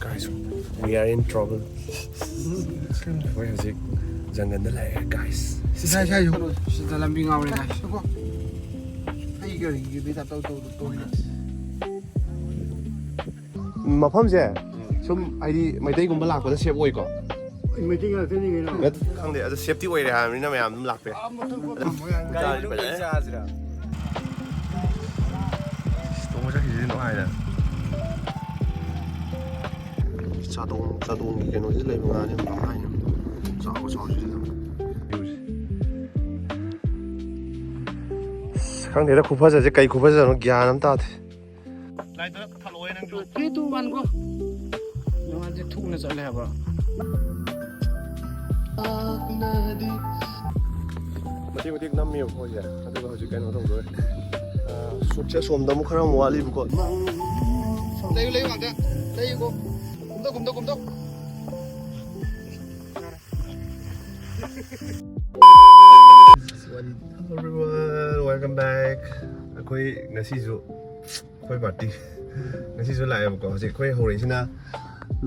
Guys, we are in trouble. We're in jungle, guys. Mafamse sum aidi maitai gumba lakpada shape oi ko maitai ga thani ge no khangde ada safety oi re ha ni na mayam dum lakpe gai lu gai cha jira sto mo ja ki no ai da cha dong ge no ji le ma ni ma ai ni cha ji khangde da khupa ja je kai khupa ja no gyan am ta the lai da thalo nang ju ke tu ban ko no an je thuk na chale ha ba mati nam mi ho ja adu ga hoji kai no dong do suk che som da mu khara mo ali bu ko lei wang da lei ko kum do Hello everyone, welcome back. Akoi ngasi ju khoi party ngasi ju lai ba ko je khoi hore sina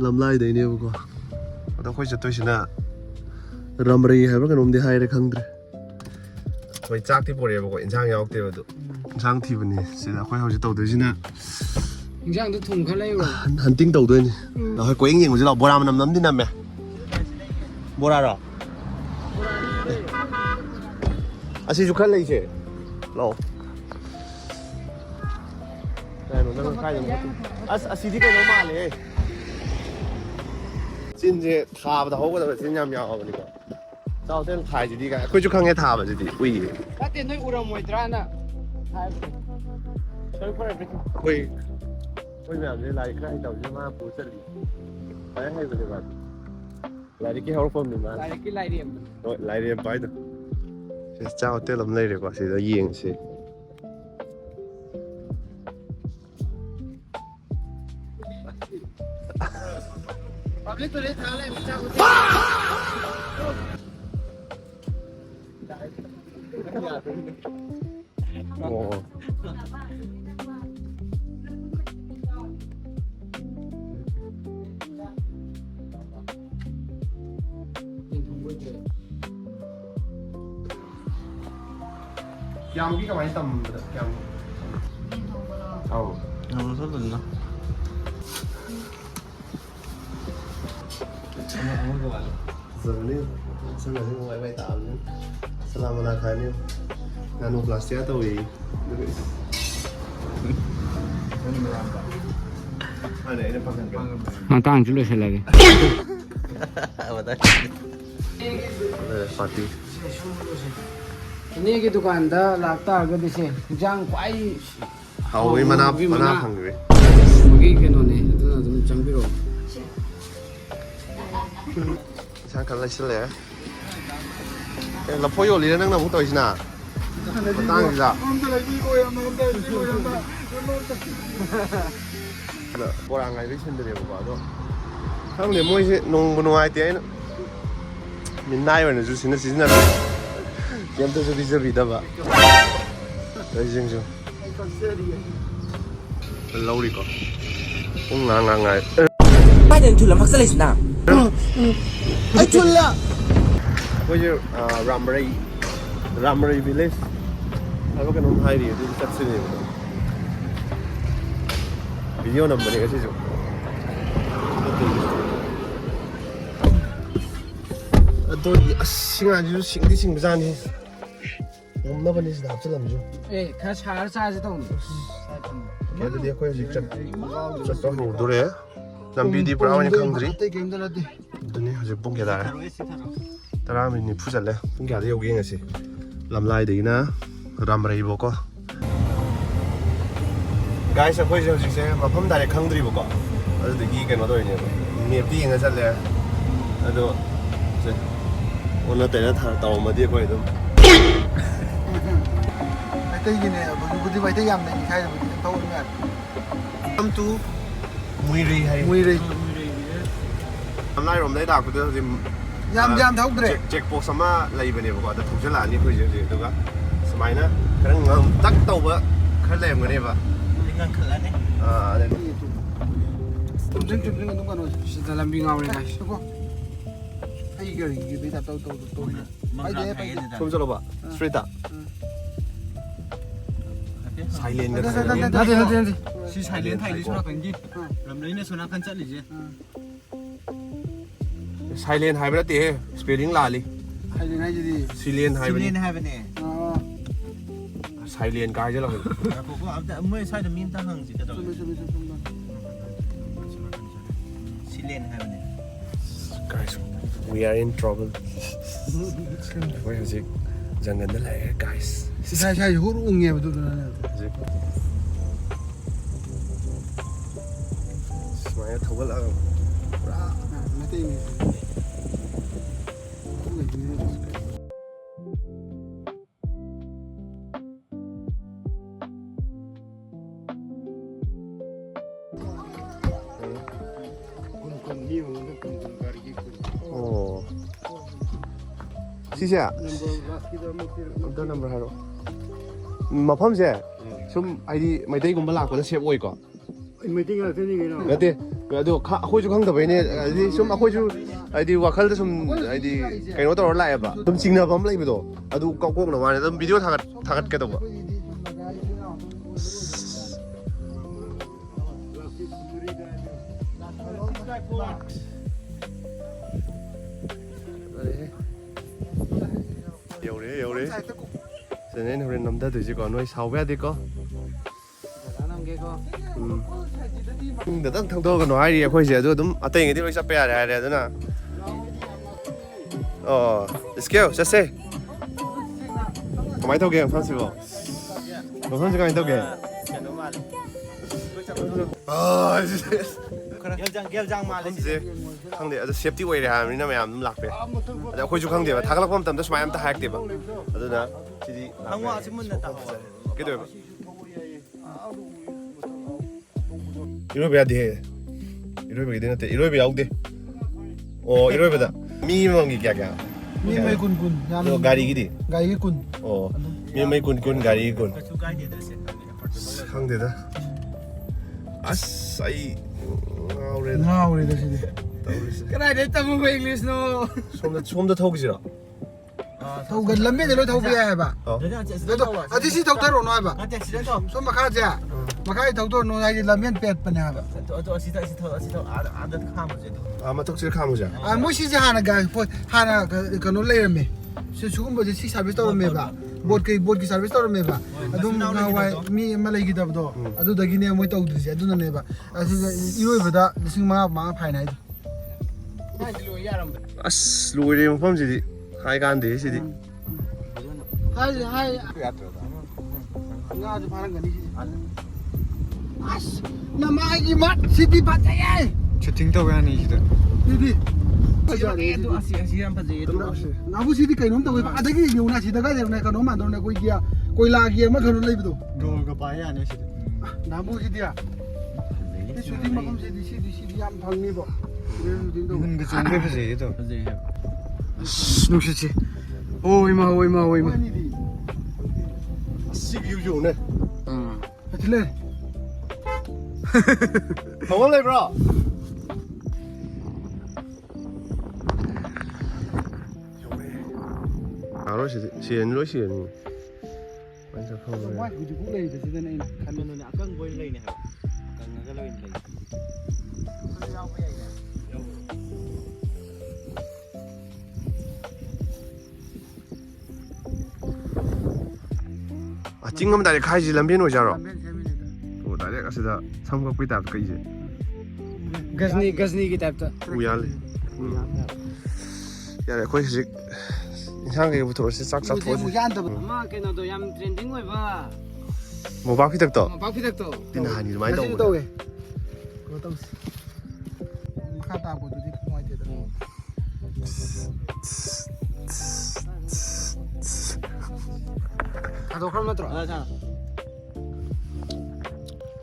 lamlai dei ne ba ko ada khoi chatoi sina Ramrei ha ba kanom de hai re khangdre khoi chak ti pore ba ko insang yauk te ba du insang thi bani sida khoi hau je tau de sina insang du thum kha lai ro hunting tau doi ni la hoi ko ing yeng ju la bora nam nam di nam me bora ro asi ju khan lai che lo nó khai được xí thì cái nó màเลยxin gì thà vào đầu cái đó xin nhầm nhau vậy đi sao tên khai gì đi cái quay chú khang nghe thà vậy gì ui cái tiền nói uram mồi tra nè quay mẹ này lại cái đầu như mà bù chân đi phải hay vậy bạn lại đi cái hậu phẩm đi mà lại cái lại điểm rồi lại điểm phải được chào tên làm này được quá thì nó yên xí Public toilet thang lại mình chào cô. Ồ. Yam cái máy tầm yam. Oh. Nó rất là nó. Giờ nên xem là những ngoại bay tạo nhé. Salam alaikum. Nano plastic tao gì? Anh này nó phăng cái. Mà tao chỉ lấy xe lại cái. Mà tao. Party. Ini cái दुकान đó lạc ta cái gì xem, giang quái. Hầu với mana phăng cái. Cái nó này, nó là chúng chẳng biết rồi. Sang kan lai sile la phoyo li nang na mu toi sina tang ja bora ngai ri sin de ba do thang le moi se nong bu ngai te min nai wa na ju sin sin na kem to ju bi da ba dai jing ju lâu đi con cũng ngang Mai đến chula maksa les na. Ai chula. Bây giờ Ramrei village. Ai có cái nón hai đi thì chắc sẽ nhiều. Video nằm bên này cái gì chứ? Tôi sinh à chứ sinh đi sinh bây giờ đi. Hôm nay bên này sẽ đạp cho làm gì? Ê, khá xa xa chứ đâu. Cái đấy có gì chắc có đủ đồ đấy. Nambi di brown ni khang dri. Duni hoje pung kya da. Tara min ni phujal le. Pung kya de yogi ngasi. Lamlai de na Ramrei bo ko. Guys, akoi je hoje se mafam da le khang dri bo ko. Adu de gi keno do ni. Map di nga chal le. Adu se ona te na thar taw ma di ko idum. Ai tei gi ne bu di bai tei yam ne khai bu taw ni ngat. Am tu Mui ri. Hôm nay rồi đấy đào của tôi thì yam thấu đấy. Checkbox sama lấy bên này bảo là thuộc chất là như thế gì được không? Smile nữa, cái nó tắc tàu vậy, cái lem cái này vậy. Dengan kelan ni. Đây. ꯆꯨꯝꯗ꯭ꯔꯤꯡ ꯑꯗꯨꯝ ꯀꯩꯅꯣ Sida lambi ngawre guys. ꯁꯤꯀꯣ ꯑꯩ ꯒꯥꯔꯤꯒꯤ beta ꯇꯧꯔꯤ ꯁꯣꯝ ꯆꯠꯂꯣꯕ ꯁ꯭ꯇ꯭ꯔꯦꯠꯇ 사일렌 Nade. 시 사일렌 타이리 소나칸기 람레이네 소나칸 짤리제 사일렌 하이브 नते 스펠링 लाली ꯍꯥꯏꯗꯤ ꯍꯥꯏꯗꯤ Cillian हाइबनी 실렌 하베네 साइलेन का हाइजे लगे 고고 아무튼 뭐에 사이드 민다 항지 그죠 실렌 하베네 guys we are in trouble we have zik jangan dah lah guys ꯁꯥꯏ ꯍꯨꯔ ꯎꯪꯉꯦꯕ ꯑꯗꯨꯗꯨꯅꯅꯦ zik semuanya thawal ang ꯄꯨꯔꯥ ꯃꯩꯇꯩꯅꯤ oh sisi ya amta number haro mafam se sum id maitai gumba lakpana save oi ko Meitei ꯉꯥꯛꯇꯅꯤ ꯀꯩꯅꯣ nate ado akhoi ju khangdabai ne adi sum akhoi ju id wakal da sum id kaino tor la ba dum chingna bam lai bido adu kok kok na wa ne dum video thagat ke dawa Yore. Senen horen namda tuji ko noi sauba de ko. Da dang thang do ko no ai khoi je adu dum atai ngi di loi sape ya re aduna. Oh, let's go. Just say. Kamai tau ge festival. Mo han jiga tau ge. Ah, 겔장 말레 이제 상대 아주 세프티 웨이를 하면은 매암 락배. 아주 거기 중 상대가 다가락 보면 땀도 많이 다 하게 돼 봐. 아주나 지디 항와 아침문에 딱 그래도 이러면 해야 돼. 이러면 이게 되는데 이러면 야우데. 이러면다. 미명이 꺄꺄. ꯃꯤ ꯃꯩ ꯀꯨꯟ ꯌꯥꯝ 너 가리기디. ꯒꯥꯔꯤꯒꯤ ꯀꯨꯟ 미명이 군 가리 군. 그쪽 가이드에서 상대다. 아싸이 ꯉꯥꯎꯔꯦꯗ ꯁꯤꯗꯤ Kaya de tamu ba English no. 솜도 타오기지라. ꯊꯧꯒ ꯂꯝꯕꯤꯗ ꯂꯣꯏ ꯊꯧꯕ ꯌꯥꯏꯑꯕ ꯑꯗꯨ ꯁꯤ ꯊꯧꯊꯔꯛꯑꯣꯅꯣ ꯍꯥꯏꯕ ꯁꯣꯝ ꯃꯈꯥꯁꯦ ꯃꯈꯥꯒꯤ ꯊꯧꯊꯔꯛꯑꯣꯅꯣ ꯍꯥꯏꯗꯤ ꯂꯝꯕꯦꯟ ꯄꯦꯠꯄꯅꯦ ꯍꯥꯏꯕ ꯃꯊꯛꯁꯤꯗ ꯈꯥꯝꯃꯨꯁꯦ ꯃꯣꯏ ꯁꯤꯁꯦ ꯍꯥꯟꯅ ꯀꯩꯅꯣ ꯂꯩꯔꯝꯃꯦ ꯁꯤꯒꯨꯝꯕꯁꯦ ꯁꯤ ꯁꯥꯔꯚꯤꯁ ꯇꯧꯔꯝꯃꯦꯕ ꯕꯣꯠꯀꯤ ꯁꯥꯔꯚꯤꯁ ꯇꯧꯔꯝꯃꯦꯕ ꯑꯗꯨꯝ ꯅꯍꯥꯟꯋꯥꯏ ꯃꯤ ꯑꯃ ꯂꯩꯈꯤꯗꯕꯗꯣ ꯑꯗꯨꯗꯒꯤꯅꯦ ꯃꯣꯏ ꯇꯧꯗ꯭ꯔꯤꯁꯦ ꯑꯗꯨꯅꯅꯦꯕ ꯑꯁꯤꯗ ꯏꯔꯣꯏꯕꯗ 5,500 ꯐꯥꯏꯟ ꯍꯥꯏꯗꯣ ꯑꯁ ꯂꯣꯏꯔꯦ ꯃꯐꯝꯁꯤꯗꯤ ꯍꯥꯏ ꯀꯥꯟꯗꯦ ꯁꯤꯗꯤ ꯉꯥꯁꯨ ꯐꯥꯔꯝꯒꯅꯤ ꯁꯤꯗꯤ ꯑꯁ ꯅꯃꯥꯏꯒꯤ ꯃꯠ ꯁꯤꯗꯤ ꯐꯖꯩꯌꯦ Shooting to yani sida. ꯁꯤꯗꯤ ꯐꯖꯩ 나무 시디 그놈 또 바닥에 요나 시다가 되네 그놈 만들어내 거기야 고일라기에 뭐 그런 레이브도 롤가 봐야 하네 시대 나무 시디야 이 슈팅 막음 시디 양 방니 뭐 Mun ga chung be phase to. fazay Nuksichi. Oima. CPU 좋네 하틀레 더원 레브라 바로 시엔로 시엔이 완전 커버 와 이거 고레이드 시대네 칸노네 아깐 보일 레이네 하 아깐 나가 레이네 아 찡금 다리 가지 람빈 오자로 또 다리 가서다 삼각 비다 그 이제 Gazni ki type ta. 우야래 야래 거기서 이상하게 부터서 싹싹 이거 도지 뭐 얀다 Ma kena to yam trending oi ba. 뭐 바퀴 덕도 Ba phi tak to. tina hani 많이 다시 더 해 그거 또 카다 보도지 그거 되다 Ado kram matro. 자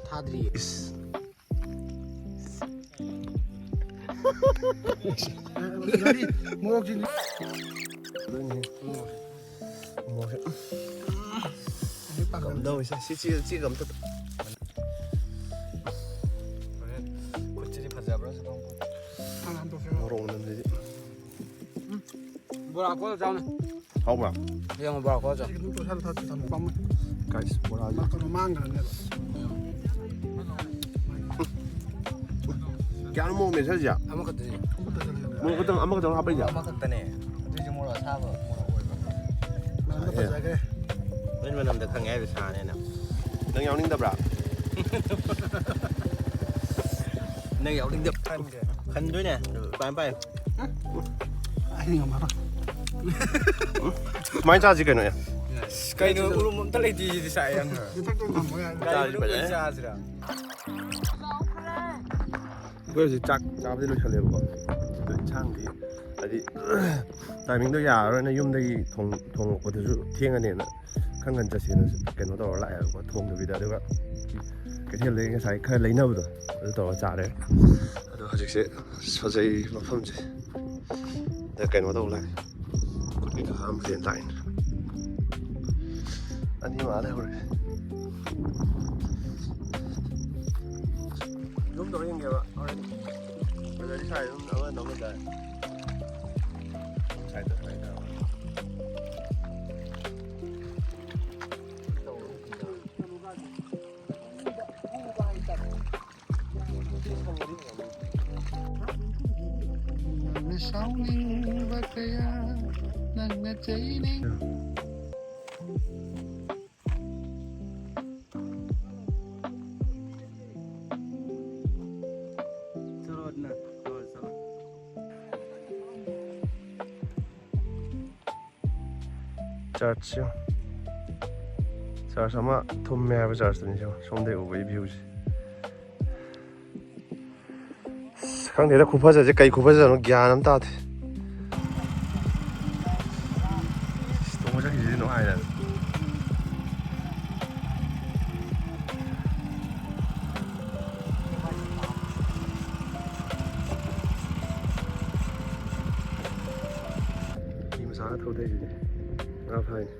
Thadri. 다리 모욕진 đâu sẽ chia cầm tất. ꯃꯣꯔꯣꯛ ꯃꯅꯝꯁꯤꯗꯤ Bora ko jauna. ꯍꯥꯎꯕ꯭ꯔꯥ Yang bora ko jauna. ꯑꯗꯨꯝ ꯇꯣꯁꯥꯗ ꯊꯝ ꯄꯥꯝꯃꯦ ꯒꯥꯏꯁ ꯕꯣꯔꯥꯁꯦ ꯀꯩꯅꯣ ꯃꯥꯡꯈ꯭ꯔꯅꯦꯕ ꯀꯌꯥꯅꯣ ꯃꯣꯔꯣꯛ ꯃꯦꯠꯁꯜꯁꯦ Ama ka dini. ꯃꯣꯔꯣꯛ ꯈꯛꯇꯪ ꯑꯃꯈꯛꯇꯪ ꯍꯥꯞꯄꯩꯁꯦ ꯑꯃꯈꯛꯇꯅꯦ ꯑꯗꯨꯏꯁꯨ ꯃꯣꯔꯣꯛ ꯑꯁꯥꯕ ꯃꯣꯔꯣꯛ ꯑꯣꯏꯕ ꯃꯥꯡꯗ ꯐꯖꯈ꯭ꯔꯦ ꯃꯣꯏ ꯃꯅꯝꯗ ꯈꯪꯉꯦ ꯍꯥꯏꯕ ꯁꯥꯅꯦꯅ ꯅꯪ ꯌꯥꯎꯅꯤꯡꯗꯕ꯭ꯔꯥ ꯅꯪ ꯌꯥꯎꯅꯤꯡꯗ ꯈꯟꯗꯣꯏꯅꯦ ꯄꯥꯏ ꯑꯩ ꯉꯝꯃꯔꯣꯏ ꯁꯨꯃꯥꯏꯅ ꯆꯥꯁꯤ ꯀꯩꯅꯣ ꯀꯩꯅꯣ ꯎꯔꯨꯝ ꯑꯝꯇ ꯂꯩꯇꯦ ꯁꯤꯗꯤ ꯁꯥꯏ ꯌꯥꯝꯅ ꯃꯊꯛꯇ ꯉꯝꯃꯣ ꯌꯥꯏ ꯆꯥꯁꯤ ꯐꯖꯅ ꯆꯥꯁꯤꯔꯥ ꯑꯩꯈꯣꯏ ꯍꯧꯖꯤꯛ ꯆꯥꯛ ꯆꯥꯕꯗꯤ ꯂꯣꯏꯁꯜꯂꯦꯕꯀꯣ ꯑꯗꯣ ꯏꯟꯁꯥꯡꯗꯤ ꯍꯥꯏꯗꯤ ꯇꯥꯏꯃꯤꯡꯗꯣ ꯌꯥꯔꯔꯣꯏꯅ ꯌꯨꯝꯗꯒꯤ ꯊꯣꯡꯂꯛꯄꯗꯨꯁꯨ ꯊꯦꯡꯉꯅꯦꯅ ꯈꯔ ꯉꯟ ꯆꯠꯁꯦꯅ ꯀꯩꯅꯣ ꯇꯧꯔ ꯂꯥꯛꯑꯦꯕꯀꯣ ꯊꯣꯡꯗꯕꯤꯗ ꯑꯗꯨꯒ ꯀꯩꯊꯦꯜꯗꯒꯤ ꯉꯁꯥꯏ ꯈꯔ ꯂꯩꯅꯕꯗꯣ ꯑꯗꯨ ꯇꯧꯔ ꯆꯥꯔꯦ ꯑꯗꯣ ꯍꯧꯖꯤꯛꯁꯦ ꯐꯖꯩ ꯃꯐꯝꯁꯦ ꯀꯩꯅꯣ ꯇꯧ ꯂꯥꯛꯑꯦ ꯀꯨꯠꯀꯤ ꯑꯍꯥꯟꯕ ꯄ꯭ꯂꯦꯟ ꯂꯥꯛꯑꯦ ꯑꯅꯤ ꯃꯥꯜꯂꯦ ꯍꯧꯔꯦ ꯌꯨꯝ ꯇꯧꯔ ꯌꯦꯡꯒꯦꯕ ꯍꯣꯔꯦꯟ ꯕꯖꯥꯔꯗꯤ ꯁꯥꯏ ꯑꯗꯨꯝ ꯑꯃ ꯅꯧꯅ ꯇꯥꯏ ꯁꯥꯏꯗ ꯁꯥꯏꯗ ꯅꯪꯅ ꯁꯥꯎꯅꯤꯡꯕ ꯀꯌꯥ ꯅꯪꯅ ꯆꯩꯅꯤꯡ ꯆꯔꯆꯁꯦ ꯆꯔꯆ ꯑꯃ ꯊꯨꯝꯃꯦ ꯍꯥꯏꯕ ꯆꯔꯆꯇꯨꯅꯤ ꯁꯣꯝꯗꯒꯤ ꯎꯕꯒꯤ ꯚ꯭ꯌꯨꯁꯦ ꯈꯪꯗꯦꯗ ꯈꯨꯐꯖꯁꯦ ꯀꯩ ꯈꯨꯐꯖꯅꯣ ꯒ꯭ꯌꯥꯟ ꯑꯃ ꯇꯥꯗꯦ ꯇꯣꯡꯕ ꯆꯠꯈꯤꯁꯤꯗꯤ ꯅꯨꯡꯉꯥꯏꯔꯦ ꯃꯤ ꯃꯆꯥꯅ ꯊꯧꯗꯣꯏꯁꯤꯗꯤ ꯉꯥ ꯐꯥꯏꯅꯤ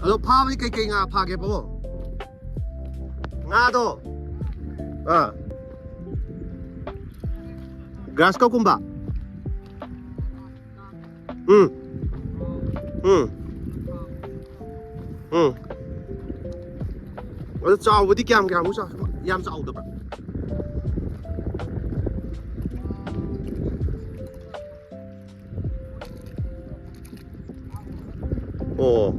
ꯑꯗꯣ ꯐꯥꯕꯗꯤ ꯀꯩꯀꯩ ꯉꯥ ꯐꯥꯒꯦ ꯄꯥꯕꯣ ꯉꯥꯗꯣ ꯒ꯭ꯔꯥꯁ ꯀꯞꯀꯨꯝꯕ ꯑꯗꯣ ꯆꯥꯎꯕꯗꯤ ꯀꯌꯥꯃꯨꯛ ꯆꯥꯎ ꯌꯥꯝ ꯆꯥꯎꯗꯕ꯭ꯔꯥ ꯑꯣ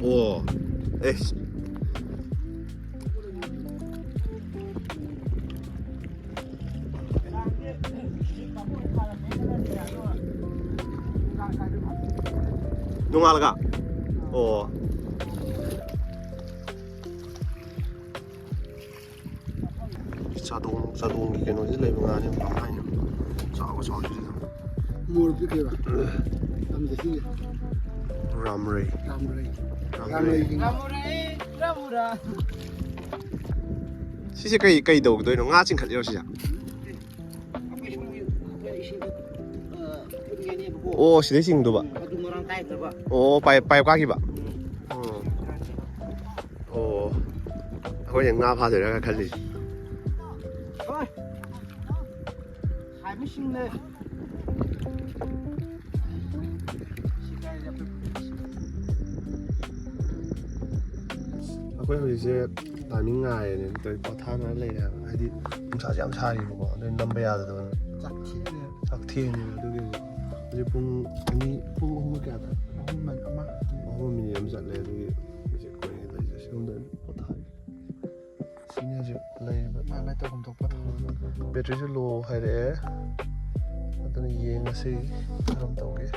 ꯑꯣ ꯑꯦꯁ ꯅꯣꯡꯉꯥꯜꯂꯒ ꯑꯣ ꯆꯥꯗꯣꯡꯒꯤ ꯀꯩꯅꯣꯁꯤ ꯂꯩꯕ ꯉꯥꯅꯤ ꯀꯃꯥꯏꯅ ꯆꯥꯎꯕꯁꯤꯗ ꯃꯣꯔꯕꯤ ꯀꯩꯕ ꯂꯝꯗ ꯁꯤ ꯔꯥꯝꯔꯩ Ramura. ꯁꯤꯁꯦ ꯀꯩ ꯇꯧꯒꯗꯣꯏꯅꯣ ꯉꯥ ꯆꯤꯡꯈꯠꯂꯤꯔꯣ ꯁꯤꯁꯦ ꯑꯣ ꯁꯤꯗꯩ ꯆꯤꯡꯗꯨꯕ ꯑꯣ ꯄꯥꯏꯞ ꯀꯥꯈꯤꯕ ꯑꯣ ꯑꯩꯈꯣꯏꯅ ꯉꯥ ꯐꯥꯗꯣꯏꯔꯥ ꯈꯜꯂꯤ ꯑꯩꯈꯣꯏ ꯍꯧꯖꯤꯛꯁꯦ ꯇꯥꯏꯃꯤꯡ ꯉꯥꯏꯔꯦꯅꯦ ꯄꯣꯊꯥꯅ ꯂꯩꯔꯦ ꯍꯥꯏꯕ ꯍꯥꯏꯗꯤ ꯅꯨꯡꯁꯥꯁꯦ ꯌꯥꯝ ꯁꯥꯔꯤꯕꯀꯣ ꯑꯗꯨ ꯅꯝꯕ ꯌꯥꯗꯗꯅ ꯆꯥꯛ ꯊꯦꯡꯉꯦ ꯑꯗꯨꯒꯤ ꯍꯧꯖꯤꯛ ꯄꯨꯡ 3 ꯀꯌꯥꯗ 3 ꯃꯤꯅꯤꯠ ꯑꯃ ꯆꯠꯂꯦ ꯑꯗꯨꯒꯤ ꯍꯧꯖꯤꯛ ꯑꯩꯈꯣꯏ ꯂꯩꯁꯦ ꯁꯣꯝꯗ ꯄꯣꯊꯥꯔꯤ ꯁꯤꯅꯤ ꯍꯧꯖꯤꯛ ꯂꯩꯔꯤꯕ ꯃꯥꯏ ꯇꯧꯐꯝ ꯊꯣꯛꯄ ꯕꯦꯇ꯭ꯔꯤꯁꯨ ꯂꯣ ꯍꯥꯏꯔꯛꯑꯦ ꯑꯗꯨꯅ ꯌꯦꯡꯉꯁꯤ ꯀꯔꯝ ꯇꯧꯒꯦ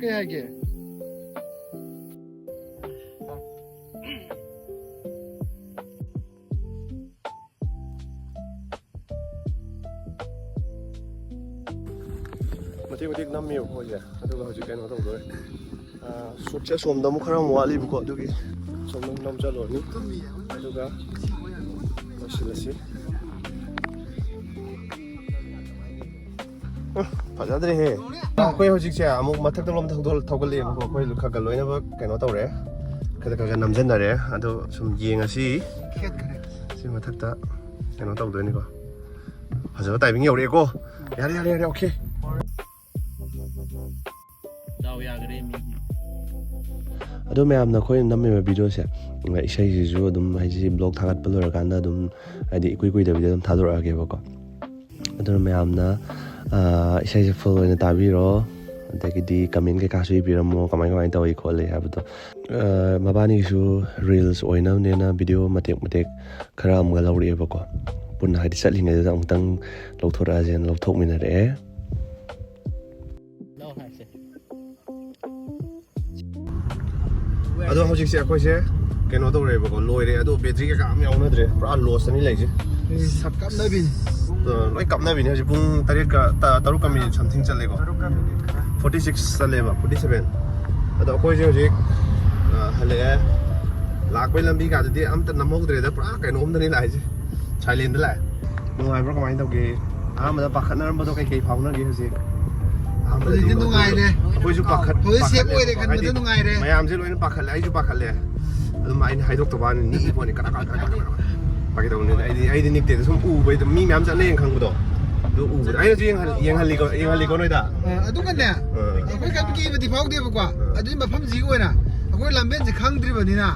ꯀꯩ ꯍꯥꯏꯒꯦ ꯃꯇꯦꯛ ꯅꯝꯃꯦꯕ ꯃꯣꯏꯁꯦ ꯑꯗꯨꯒ ꯍꯧꯖꯤꯛ ꯀꯩꯅꯣ ꯇꯧꯗꯣꯔꯦ ꯁꯨꯠꯁꯦ ꯁꯣꯝꯗ ꯑꯃꯨꯛ ꯈꯔ ꯑꯃꯨꯛ ꯋꯥꯠꯂꯤꯕꯀꯣ ꯑꯗꯨꯒꯤ ꯁꯣꯝꯗ ꯑꯃꯨꯛ ꯅꯝꯁꯤꯜꯂꯨꯔꯅꯤ ꯑꯗꯨꯒ ꯂꯣꯏꯁꯤꯜꯂꯁꯤ ꯐꯖꯗ꯭ꯔꯦꯍꯦ ꯑꯩꯈꯣꯏ ꯍꯧꯖꯤꯛꯁꯦ ꯑꯃꯨꯛ ꯃꯊꯛꯇ ꯂꯣꯝ ꯊꯧꯒꯠꯂꯛꯑꯦꯕꯀꯣ ꯑꯩꯈꯣꯏ ꯈꯔ ꯈꯔ ꯂꯣꯏꯅꯃꯛ ꯀꯩꯅꯣ ꯇꯧꯔꯦ ꯈꯔ ꯈꯔ ꯅꯝꯖꯟꯅꯔꯦ ꯑꯗꯣ ꯁꯨꯝ ꯌꯦꯡꯉꯁꯤ ꯁꯤ ꯃꯊꯛꯇ ꯀꯩꯅꯣ ꯇꯧꯗꯣꯏꯅꯤꯀꯣ ꯐꯖꯕ ꯇꯥꯏꯃꯤꯡ ꯌꯧꯔꯛꯑꯦꯀꯣ ꯌꯥꯔꯦ ꯑꯣꯀꯦ ꯑꯗꯣ ꯃꯌꯥꯝꯅ ꯑꯩꯈꯣꯏꯅ ꯅꯝꯃꯤꯕ ꯚꯤꯗꯤꯑꯣꯁꯦ ꯏꯁꯩꯁꯤꯁꯨ ꯑꯗꯨꯝ ꯍꯥꯏꯗꯤ ꯕ꯭ꯂꯣꯛ ꯊꯥꯒꯠꯄ ꯂꯣꯏꯔꯀꯥꯟꯗ ꯑꯗꯨꯝ ꯍꯥꯏꯗꯤ ꯏꯀꯨꯏ ꯀꯨꯏꯗꯕꯤꯗ ꯑꯗꯨꯝ ꯊꯥꯗꯣꯔꯛꯑꯒꯦꯕꯀꯣ ꯑꯗꯨꯅ ꯃꯌꯥꯝꯅ ꯏꯁꯩꯁꯦ ꯐꯨꯜ ꯑꯣꯏꯅ ꯇꯥꯕꯤꯔꯣ ꯑꯗꯒꯤꯗꯤ ꯀꯃꯦꯟ ꯀꯩꯀꯥꯁꯨ ꯏꯕꯤꯔꯝꯃꯣ ꯀꯃꯥꯏꯅ ꯇꯧꯏ ꯈꯣꯠꯂꯤ ꯍꯥꯏꯕꯗꯣ ꯃꯕꯥꯅꯤꯒꯤꯁꯨ ꯔꯤꯜꯁ ꯑꯣꯏꯅꯕꯅꯦꯅ ꯚꯤꯗꯤꯑꯣ ꯃꯇꯦꯛ ꯈꯔ ꯑꯃꯨꯛꯒ ꯂꯧꯔꯛꯑꯦꯕꯀꯣ ꯄꯨꯟꯅ ꯍꯥꯏꯗꯤ ꯆꯠꯂꯤꯉꯩꯗꯨꯗ ꯑꯃꯨꯛꯇꯪ ꯂꯧꯊꯣꯔꯛꯑꯁꯦꯅ ꯂꯧꯊꯣꯛꯃꯤꯟꯅꯔꯛꯑꯦ ꯑꯗꯣ ꯍꯧꯖꯤꯛꯁꯦ ꯑꯩꯈꯣꯏꯁꯦ ꯀꯩꯅꯣ ꯇꯧꯔꯦꯕꯀꯣ ꯂꯣꯏꯔꯦ ꯑꯗꯣ ꯕꯦꯇ꯭ꯔꯤ ꯀꯩꯀꯥ ꯑꯝ ꯌꯥꯎꯅꯗ꯭ꯔꯦ ꯄꯨꯔꯥ ꯂꯣꯁꯇꯅꯤ ꯂꯩꯁꯦ ꯂꯣꯏ ꯀꯥꯞꯅꯕꯤꯅꯦ ꯍꯧꯖꯤꯛ ꯄꯨꯡ 3ꯒ ꯃꯤꯅꯤꯠ ꯁꯝꯊꯤꯡ ꯆꯠꯂꯦꯀꯣ 46 ꯆꯠꯂꯦꯕ 47 ꯑꯗꯣ ꯑꯩꯈꯣꯏꯁꯦ ꯍꯧꯖꯤꯛ ꯍꯜꯂꯛꯑꯦ ꯂꯥꯛꯄꯩ ꯂꯝꯕꯤꯒꯥꯗꯨꯗꯤ ꯑꯝꯇ ꯅꯝꯍꯧꯗ꯭ꯔꯦꯗ ꯄꯨꯔꯥ ꯀꯩꯅꯣꯝꯗꯅꯤ ꯂꯥꯛꯏꯁꯦ ꯁꯥꯏꯂꯦꯟꯗ ꯂꯥꯛꯑꯦ ꯅꯨꯡꯉꯥꯏꯕ꯭ꯔꯣ ꯀꯃꯥꯏꯅ ꯇꯧꯒꯦ ꯑꯍꯥꯟꯕꯗ ꯄꯥꯈꯠꯅꯔꯝꯕꯗꯣ ꯀꯩꯀꯩ ꯐꯥꯎꯅꯒꯦ ꯍꯧꯖꯤꯛ ꯍꯧꯖꯤꯛꯇꯤ ꯅꯨꯡꯉꯥꯏꯔꯦ ꯑꯩꯈꯣꯏꯁꯨ ꯍꯧꯖꯤꯛ ꯁꯦꯞ ꯑꯣꯏꯔꯦ ꯈꯟꯕꯗ ꯅꯨꯡꯉꯥꯏꯔꯦ ꯃꯌꯥꯝꯁꯦ ꯂꯣꯏꯅ ꯄꯥꯈꯠꯂꯦ ꯑꯩꯁꯨ ꯄꯥꯈꯠꯂꯦ ꯑꯗꯨꯝ ꯑꯩꯅ ꯍꯥꯏꯗꯣꯛꯇꯕ ꯅꯤꯛꯏ ꯄꯣꯠꯅꯤ ꯀꯅꯥ ꯄꯥꯀꯩꯗꯧꯕꯅꯤꯅ ꯑꯩꯗꯤ ꯅꯤꯛꯇꯦꯗ ꯁꯨꯝ ꯎꯕꯩꯗ ꯃꯤ ꯃꯌꯥꯝ ꯆꯠꯅꯩꯌꯦꯅ ꯈꯪꯕꯗꯣ ꯑꯗꯨ ꯎꯕꯗ ꯑꯩꯅꯁꯨ ꯌꯦꯡꯍꯜꯂꯤꯀꯣ ꯅꯣꯏꯗ ꯑꯗꯨꯒꯅꯦ ꯑꯩꯈꯣꯏ ꯀꯩꯝꯇ ꯀꯤꯕꯗꯤ ꯐꯥꯎꯗꯦꯕꯀꯣ ꯑꯗꯨꯒꯤ ꯃꯐꯝꯁꯤꯒꯤ ꯑꯣꯏꯅ ꯑꯩꯈꯣꯏ ꯂꯝꯕꯦꯟꯁꯦ ꯈꯪꯗ꯭ꯔꯤꯕꯅꯤꯅ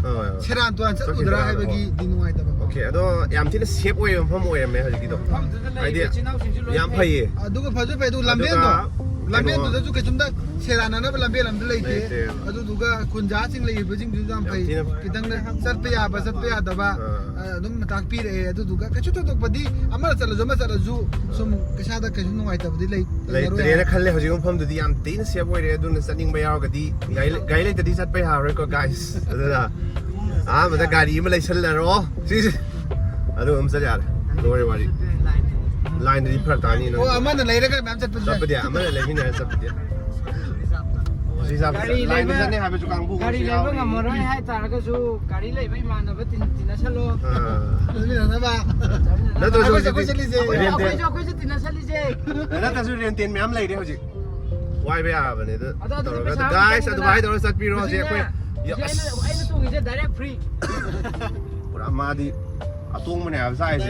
ꯁꯦꯔꯥꯟ ꯇꯨꯔꯥꯟ ꯆꯠꯂꯨꯗ꯭ꯔꯥ ꯍꯥꯏꯕꯒꯤꯗꯤ ꯅꯨꯡꯉꯥꯏꯇꯕ ꯑꯣꯀꯦ ꯑꯗꯣ ꯌꯥꯝ ꯊꯤꯅ ꯁꯦꯞ ꯑꯣꯏꯕ ꯃꯐꯝ ꯑꯣꯏꯔꯝꯃꯦ ꯍꯧꯖꯤꯛꯀꯤꯗꯣ ꯍꯥꯏꯗꯤ ꯌꯥꯝ ꯐꯩꯌꯦ ꯑꯗꯨꯒ ꯐꯁꯨ ꯐꯩ ꯑꯗꯨ ꯂꯝꯕꯦꯟꯗꯨꯗꯁꯨ ꯀꯩꯁꯨꯝꯇ ꯁꯦꯔꯥꯟꯅꯅꯕ ꯂꯝꯕꯦꯟ ꯑꯝꯇ ꯂꯩꯇꯦ ꯑꯗꯨꯗꯨꯒ ꯈꯨꯟꯖꯥꯁꯤꯡ ꯂꯩꯔꯤꯕꯁꯤꯡꯗꯨꯁꯨ ꯌꯥꯝ ꯐꯩ ꯈꯤꯇꯪ ꯆꯠꯄ ꯌꯥꯕ ꯆꯠꯄ ꯌꯥꯗꯕ ꯑꯗꯨꯝ ꯇꯥꯛꯄꯤꯔꯛꯑꯦ ꯑꯗꯨꯗꯨꯒ ꯀꯩꯁꯨ ꯊꯣꯏꯗꯣꯛꯄꯗꯤ ꯑꯃ ꯆꯠꯂꯁꯨ ꯁꯨꯝ ꯏꯁꯥꯗ ꯀꯩꯁꯨ ꯅꯨꯡꯉꯥꯏꯇꯕꯗꯤ ꯂꯩꯇ꯭ꯔꯦꯅ ꯈꯜꯂꯦ ꯍꯧꯖꯤꯛ ꯃꯐꯝꯗꯨꯗꯤ ꯌꯥꯝ ꯊꯤꯅ ꯁꯦꯞ ꯑꯣꯏꯔꯦ ꯑꯗꯨꯅ ꯆꯠꯅꯤꯡꯕ ꯌꯥꯎꯔꯒꯗꯤ ꯒꯥꯔꯤ ꯂꯩꯇꯗꯤ ꯆꯠꯄ ꯌꯥꯔꯣꯏꯀꯣ ꯒꯥꯏꯁ ꯑꯗꯨꯅ ꯑꯍꯥꯟꯕꯗ ꯒꯥꯔꯤ ꯑꯃ ꯂꯩꯁꯜꯂꯔꯣ ꯁꯤꯁꯦ ꯑꯗꯨ ꯑꯃ ꯆꯠ ꯌꯥꯔꯦ ꯂꯣꯏꯔꯦ ꯋꯥꯔꯤ ꯂꯥꯏꯟꯗꯗꯤ ꯐꯔꯛ ꯇꯥꯅꯤ ꯑꯣ ꯑꯃꯅ ꯂꯩꯔꯒ ꯃꯌꯥꯝ ꯆꯠꯄꯗꯤ ꯑꯃꯅ ꯂꯩꯃꯤꯟꯅꯔ ꯆꯠꯄꯗꯤ ꯂꯥꯏꯟꯗ ꯆꯠꯅꯤ ꯍꯥꯏꯕꯁꯨ ꯀꯥꯡꯕꯨ ꯒꯥꯔꯤ ꯂꯩꯕ ꯉꯝꯃꯔꯣꯏ ꯍꯥꯏꯇꯥꯔꯒꯁꯨ ꯒꯥꯔꯤ ꯂꯩꯕ ꯏꯃꯥꯟꯅꯕ ꯇꯤꯟꯅꯁꯜꯂꯣ ꯅꯠꯇ꯭ꯔꯁꯨ ꯑꯩꯈꯣꯏꯁꯨ ꯇꯤꯟꯅꯁꯜꯂꯤꯁꯦ ꯅꯠꯇ꯭ꯔꯁꯨ ꯔꯦꯟꯇꯦꯟ ꯃꯌꯥꯝ ꯂꯩꯔꯦ ꯍꯧꯖꯤꯛ ꯋꯥꯏꯕ ꯌꯥꯕꯅꯦ ꯇꯧꯔꯒ ꯒꯥꯏꯁ ꯑꯗꯨꯃꯥꯏꯅ ꯇꯧꯔꯒ ꯆꯠꯄꯤꯔꯣ ꯍꯧꯖꯤꯛ ꯑꯩꯈꯣꯏ ꯑꯩꯅ ꯇꯣꯡꯉꯤꯁꯦ ꯗꯥꯏꯔꯦꯛ ꯐ꯭ꯔꯤ ꯄꯨꯔꯥ ꯃꯥꯗꯤ ꯑꯇꯣꯡꯕꯅꯦ ꯍꯥꯏꯕ ꯆꯥꯏꯁꯦ